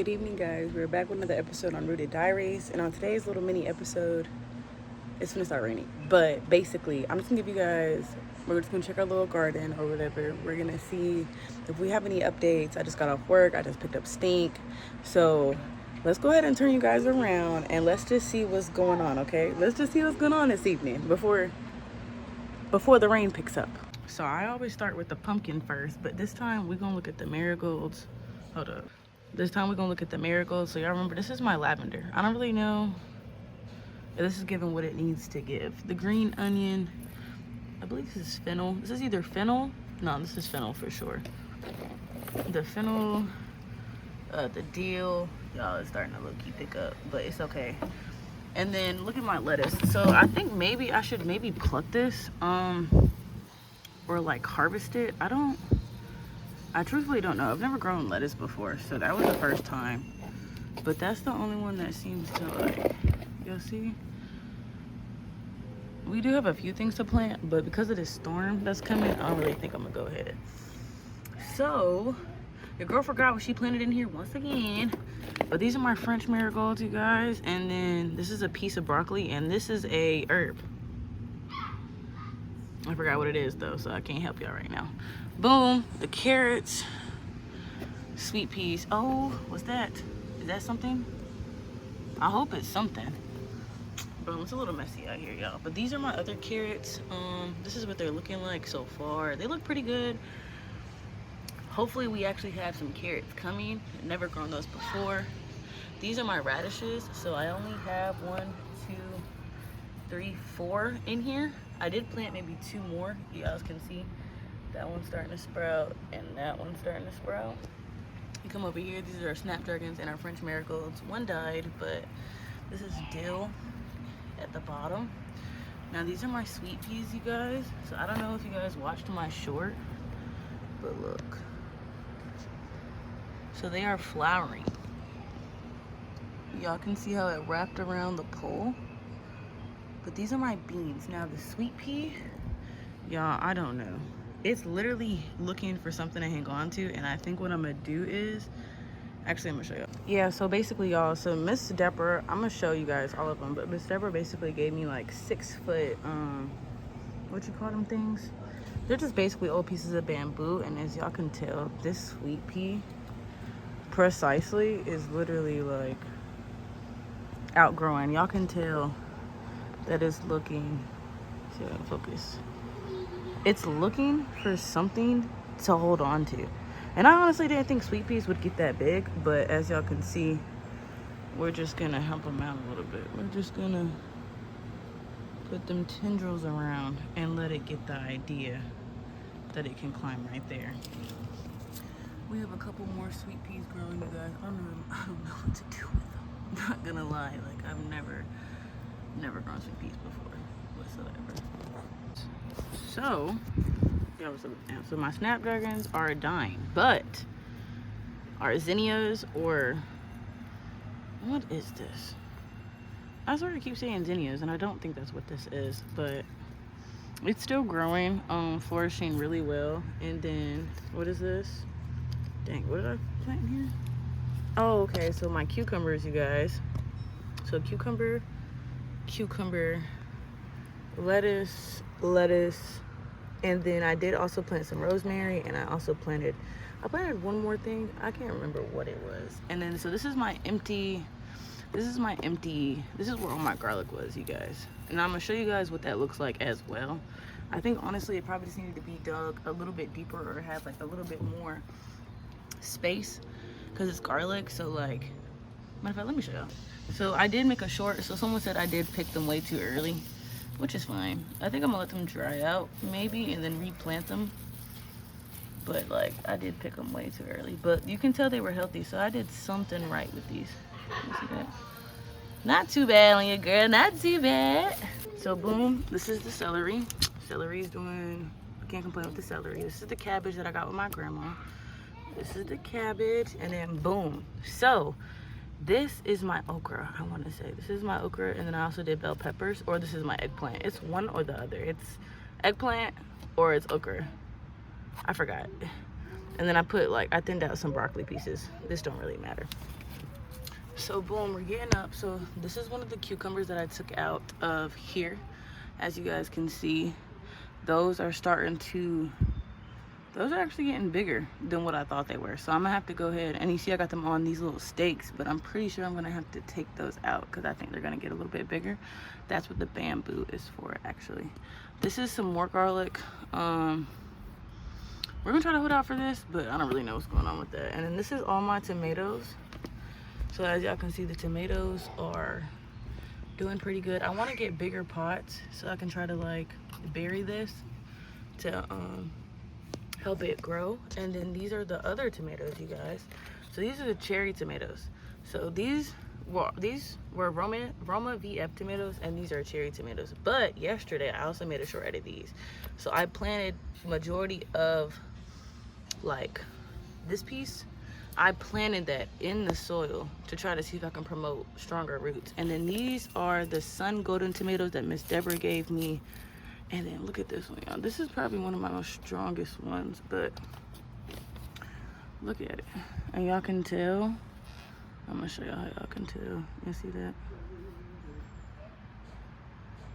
Good evening, guys. We're back with another episode on Rooted Diaries, and on today's little mini episode, it's gonna start raining. But basically, I'm just gonna give you guys. We're just gonna check our little garden or whatever. We're gonna see if we have any updates. I just got off work. I just picked up Stink, so let's go ahead and turn you guys around and let's just see what's going on. Okay, let's just see what's going on this evening before the rain picks up. So I always start with the pumpkin first, but this time we're gonna look at the marigolds. Hold up. This time we're gonna look at the marigolds. So y'all remember, this is my lavender. I don't really know if this is giving what it needs to give. The green onion, I believe this is fennel. This is either fennel. No, this is fennel for sure. The fennel, the dill, y'all, it's starting to low-key pick up, but it's okay. And then look at my lettuce. So I think maybe I should pluck this, or like harvest it. I truthfully don't know. I've never grown lettuce before, so that was the first time. But that's the only one that seems to, like, you'll see. We do have a few things to plant, but because of this storm that's coming, I don't really think I'm gonna go ahead. So your girl forgot what she planted in here once again. But these are my French marigolds, you guys. And then this is a piece of broccoli, and this is a herb. I forgot what it is though, so I can't help y'all right now. Boom, the carrots, sweet peas. Oh, what's that? Is that something? I hope it's something. Boom, it's a little messy out here, y'all. But these are my other carrots. This is what they're looking like so far. They look pretty good. Hopefully we actually have some carrots coming. I've never grown those before. These are my radishes, so I only have 1, 2, 3, 4 in here. I did plant maybe 2 more. You guys can see that one's starting to sprout and that one's starting to sprout. You come over here, these are our snapdragons and our French marigolds. One died, but this is dill at the bottom. Now these are my sweet peas, you guys. So I don't know if you guys watched my short, but look. So they are flowering. Y'all can see how it wrapped around the pole. But these are my beans. Now the sweet pea, y'all, I don't know. It's literally looking for something to hang on to, and I think what I'm gonna do is, actually I'm gonna show you. Yeah, so basically y'all, so Miss Deborah, I'm gonna show you guys all of them, but Miss Deborah basically gave me like 6-foot, what you call them things? They're just basically old pieces of bamboo, and as y'all can tell, this sweet pea precisely is literally like outgrowing. Y'all can tell that is looking, see if I can focus. It's looking for something to hold on to. And I honestly didn't think sweet peas would get that big, but as y'all can see, we're just gonna help them out a little bit. We're just gonna put them tendrils around and let it get the idea that it can climb right there. We have a couple more sweet peas growing, you guys. I don't know what to do with them. I'm not gonna lie, like I've never grown sweet peas before whatsoever. So yeah, so my snapdragons are dying, but our zinnias, or what is this? I sort of keep saying zinnias, and I don't think that's what this is, but it's still growing, flourishing really well. And then what is this? Dang, what did I plant in here? Oh, okay, so my cucumbers, you guys. So cucumber, lettuce, and then I did also plant some rosemary, and I planted one more thing. I can't remember what it was. And then, so this is where all my garlic was, you guys. And I'm gonna show you guys what that looks like as well. I think honestly it probably just needed to be dug a little bit deeper, or have like a little bit more space, because it's garlic. So like, matter of fact, let me show you. So I did make a short, so someone said I did pick them way too early, which is fine. I think I'm gonna let them dry out maybe and then replant them. But like, I did pick them way too early, but you can tell they were healthy, so I did something right with these. You see that? Not too bad on your girl, not too bad. So boom, this is the celery. Celery's doing, I can't complain with the celery. This is the cabbage that I got with my grandma. This is the cabbage, and then boom. So this is my okra, I want to say. This is my okra, and then I also did bell peppers, or this is my eggplant. It's one or the other. It's eggplant or it's okra. I forgot. And then I put, like, I thinned out some broccoli pieces. This don't really matter. So boom, we're getting up. So this is one of the cucumbers that I took out of here. As you guys can see, those are actually getting bigger than what I thought they were. So I'm gonna have to go ahead, and you see I got them on these little stakes, but I'm pretty sure I'm gonna have to take those out because I think they're gonna get a little bit bigger. That's what the bamboo is for, actually. This is some more garlic. We're gonna try to hold out for this, but I don't really know what's going on with that. And then this is all my tomatoes. So as y'all can see, the tomatoes are doing pretty good. I want to get bigger pots so I can try to like bury this to help it grow. And then these are the other tomatoes, you guys. So these are the cherry tomatoes. So these were Roma VF tomatoes, and these are cherry tomatoes. But yesterday I also made a short of these. So I planted majority of like this piece. I planted that in the soil to try to see if I can promote stronger roots. And then these are the sun golden tomatoes that Miss Deborah gave me. And then look at this one, y'all. This is probably one of my most strongest ones, but look at it. And y'all can tell. I'm gonna show y'all how y'all can tell. You see that?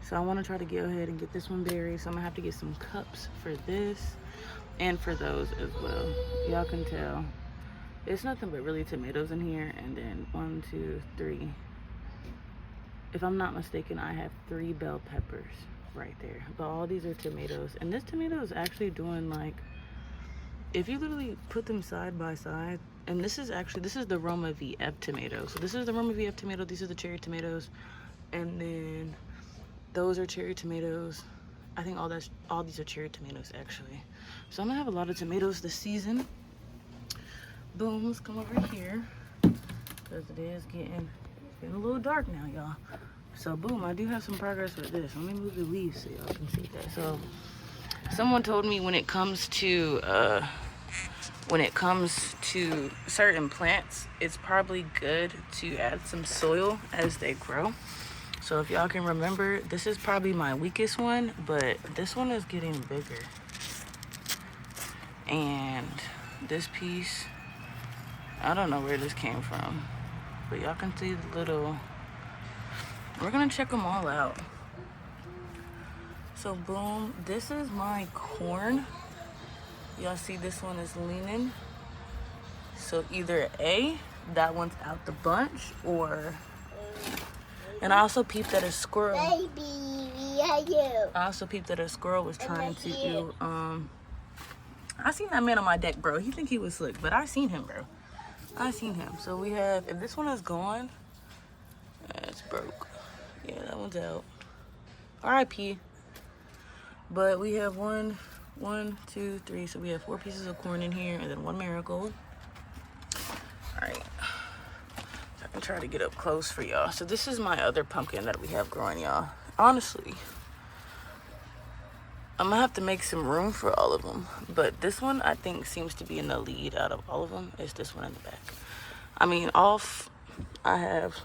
So I want to try to go ahead and get this one buried. So I'm gonna have to get some cups for this and for those as well. Y'all can tell. It's nothing but really tomatoes in here. And then 1, 2, 3. If I'm not mistaken, I have 3 bell peppers right there. But all these are tomatoes. And this tomato is actually doing like, if you literally put them side by side, and this is the Roma VF tomato. So this is the Roma VF tomato. These are the cherry tomatoes. And then those are cherry tomatoes. I think all these are cherry tomatoes actually. So I'm gonna have a lot of tomatoes this season. Boom, let's come over here because it is getting a little dark now, y'all. So boom, I do have some progress with this. Let me move the leaves so y'all can see that. So someone told me when it comes to certain plants, it's probably good to add some soil as they grow. So if y'all can remember, this is probably my weakest one, but this one is getting bigger. And this piece, I don't know where this came from, but y'all can see the little, we're gonna check them all out. So boom, this is my corn. Y'all see this one is leaning. So either A, that one's out the bunch, or, and I also peeped that a squirrel. Baby, I also peeped that a squirrel was trying to I seen that man on my deck, bro. He think he was slick, but I seen him, bro. I seen him. So we have, if this one is gone, it's broke. Yeah, that one's out. R.I.P. But we have 1, 2, 3. So we have 4 pieces of corn in here, and then 1 marigold. All right. So I can try to get up close for y'all. So this is my other pumpkin that we have growing, y'all. Honestly, I'm gonna have to make some room for all of them, but this one I think seems to be in the lead out of all of them. It's this one in the back. I mean, I have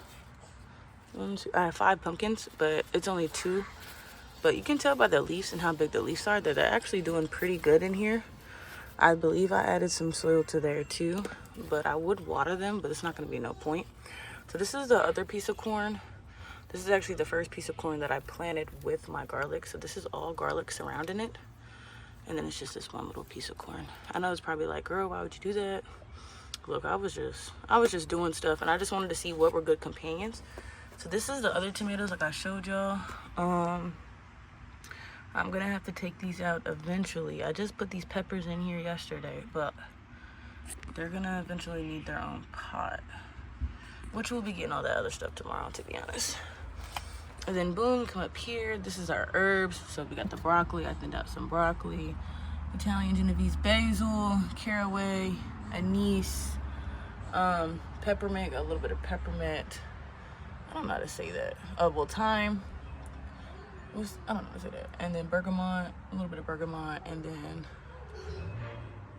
5 pumpkins, but it's only 2. But you can tell by the leaves and how big the leaves are that they're actually doing pretty good in here. I believe I added some soil to there too, but I would water them, but it's not gonna be no point. So this is the other piece of corn. This is actually the first piece of corn that I planted with my garlic. So this is all garlic surrounding it. And then it's just this one little piece of corn. I know it's probably like, girl, why would you do that? Look, I was just doing stuff, and I just wanted to see what were good companions. So this is the other tomatoes like I showed y'all. I'm gonna have to take these out eventually. I just put these peppers in here yesterday, but they're gonna eventually need their own pot, which we'll be getting all that other stuff tomorrow, to be honest. And then boom, come up here. This is our herbs. So we got the broccoli. I thinned out some broccoli, Italian Genovese basil, caraway, anise, peppermint, a little bit of peppermint. I don't know how to say that. Well, thyme. I don't know how to say that. And then bergamot, a little bit of bergamot, and then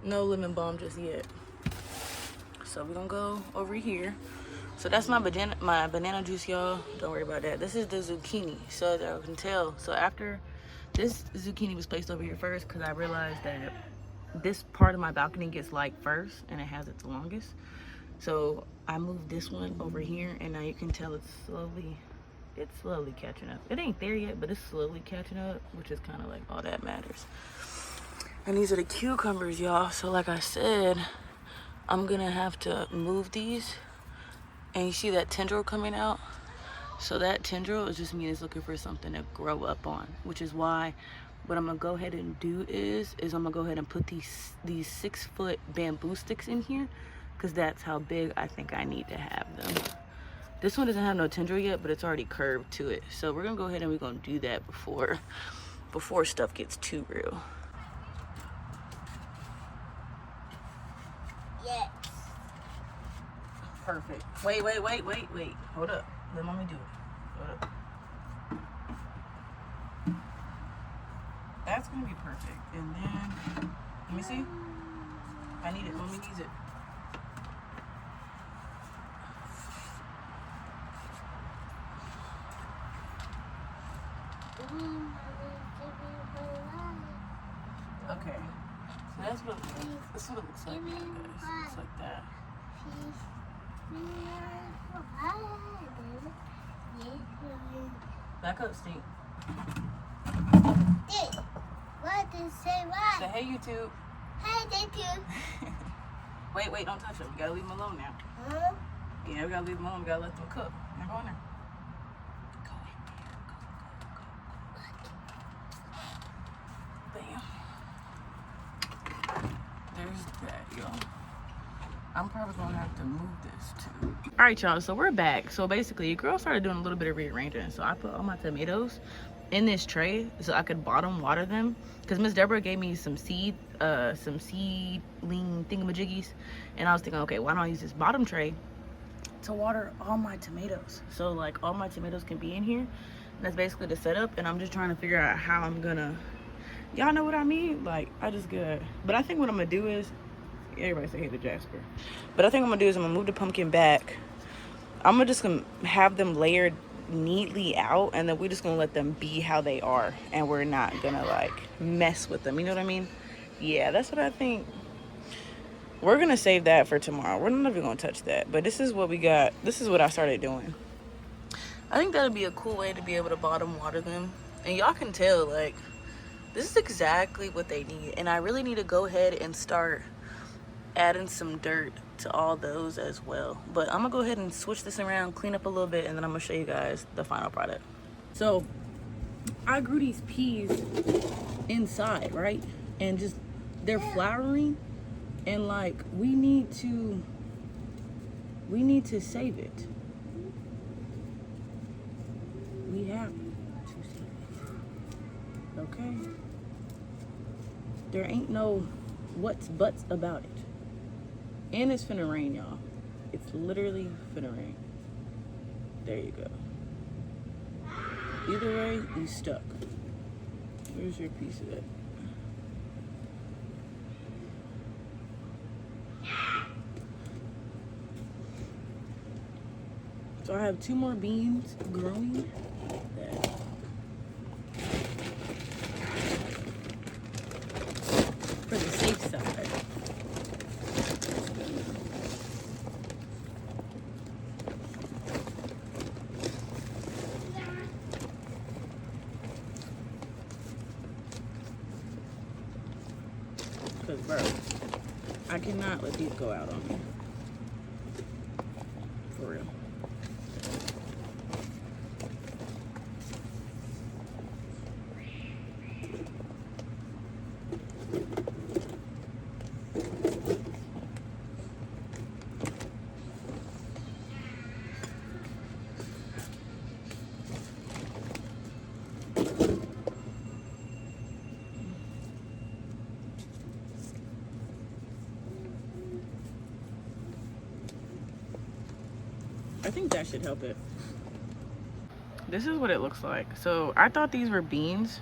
no lemon balm just yet. So we're gonna go over here. So that's my banana juice, y'all. Don't worry about that. This is the zucchini, so that I can tell. So after this zucchini was placed over here first, because I realized that this part of my balcony gets light first, and it has its longest. So I moved this one over here, and now you can tell it's slowly catching up. It ain't there yet, but it's slowly catching up, which is kind of like all that matters. And these are the cucumbers, y'all. So like I said, I'm gonna have to move these. And you see that tendril coming out? So that tendril is just me looking for something to grow up on, which is why what I'm gonna go ahead and do is I'm gonna go ahead and put these 6-foot bamboo sticks in here, because that's how big I think I need to have them. This one doesn't have no tendril yet, but it's already curved to it. So we're gonna go ahead and we're gonna do that before stuff gets too real. Yes. Perfect. Wait. Hold up. Let mommy do it. Hold up. That's gonna be perfect. And then, let me see. I need it. Mommy needs it. Okay. So that's what it looks like, guys. It looks like that. Back up, Steve. What to say what? Say hey, YouTube. Hey, YouTube. Wait, don't touch them. We gotta leave them alone now. Huh? Yeah, we gotta leave them alone. We gotta let them cook. Now go in there. Go in there. Go. Bam. There's that, y'all. I'm probably gonna have to move this too. All right, y'all, so we're back. So basically, your girl started doing a little bit of rearranging. So I put all my tomatoes in this tray so I could bottom water them, because Miss Deborah gave me some seedling thingamajiggies, and I was thinking, okay, why don't I use this bottom tray to water all my tomatoes, so like all my tomatoes can be in here. And that's basically the setup, and I'm just trying to figure out how I'm gonna, y'all know what I mean, like I just good. But I think what I'm gonna do is, everybody say hey to Jasper, but I think I'm gonna do is I'm gonna move the pumpkin back. I'm just gonna have them layered neatly out, and then we're just gonna let them be how they are, and we're not gonna like mess with them, you know what I mean? Yeah, that's what I think. We're gonna save that for tomorrow. We're not even gonna touch that, but this is what we got. This is what I started doing. I think that'd be a cool way to be able to bottom water them, and y'all can tell like this is exactly what they need. And I really need to go ahead and start adding some dirt to all those as well. But I'm gonna go ahead and switch this around, clean up a little bit, and then I'm gonna show you guys the final product. So I grew these peas inside, right? And just they're flowering, and like we need to save it. We have to save it. Okay? There ain't no what's buts about it. And it's finna rain, y'all. It's literally finna rain. There you go. Either way, you stuck. Where's your piece of it? So I have 2 more beans growing. For the safe side. Because, bro, I cannot let these go out on me. For real. I think that should help it. This is what it looks like. So I thought these were beans.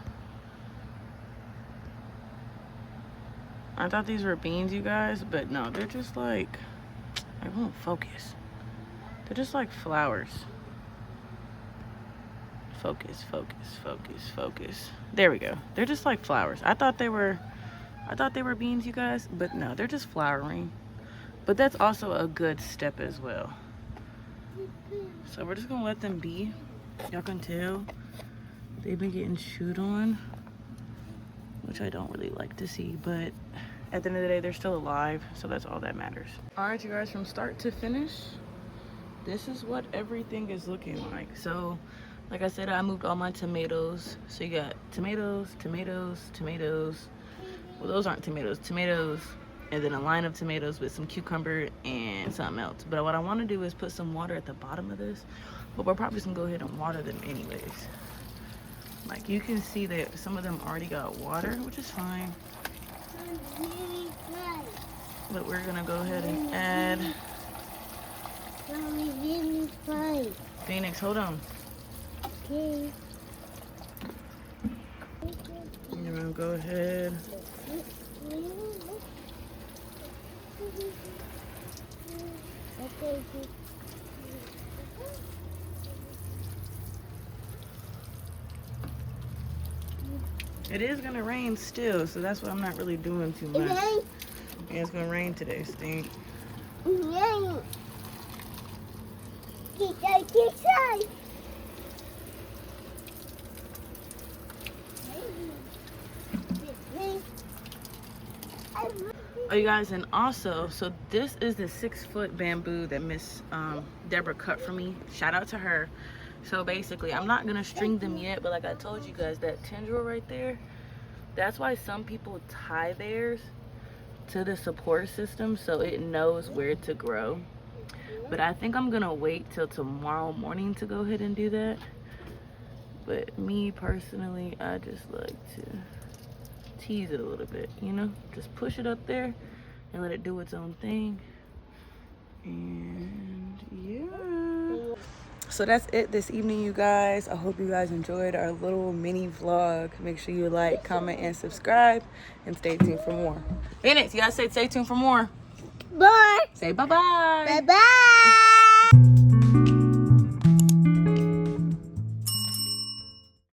You guys, but no, they're just like, I won't focus. They're just like flowers. Focus. There we go. They're just like flowers. I thought they were beans, you guys, but no, they're just flowering. But that's also a good step as well. So we're just gonna let them be. Y'all can tell they've been getting chewed on, which I don't really like to see, but at the end of the day, they're still alive, so that's all that matters. All right, you guys, from start to finish, this is what everything is looking like. So, like I said, I moved all my tomatoes. So you got tomatoes, tomatoes, tomatoes. Well, those aren't tomatoes, tomatoes, and then a line of tomatoes with some cucumber and something else. But what I want to do is put some water at the bottom of this, but we're probably just gonna go ahead and water them anyways. Like you can see that some of them already got water, which is fine. But we're gonna go ahead and add. Phoenix, hold on. Okay. You're gonna go ahead. It is gonna rain still, so that's why I'm not really doing too much. Yeah, it's gonna rain today, Stink. Oh, you guys, and also, so this is the 6-foot bamboo that Miss Deborah cut for me. Shout out to her. So basically, I'm not gonna string them yet, but like I told you guys, that tendril right there, that's why some people tie theirs to the support system so it knows where to grow. But I think I'm gonna wait till tomorrow morning to go ahead and do that. But me personally, I just like to tease it a little bit, you know? Just push it up there and let it do its own thing. And yeah. So that's it this evening, you guys. I hope you guys enjoyed our little mini vlog. Make sure you like, comment, and subscribe, and stay tuned for more. Phoenix, you gotta say stay tuned for more. Bye. Say bye-bye. Bye-bye.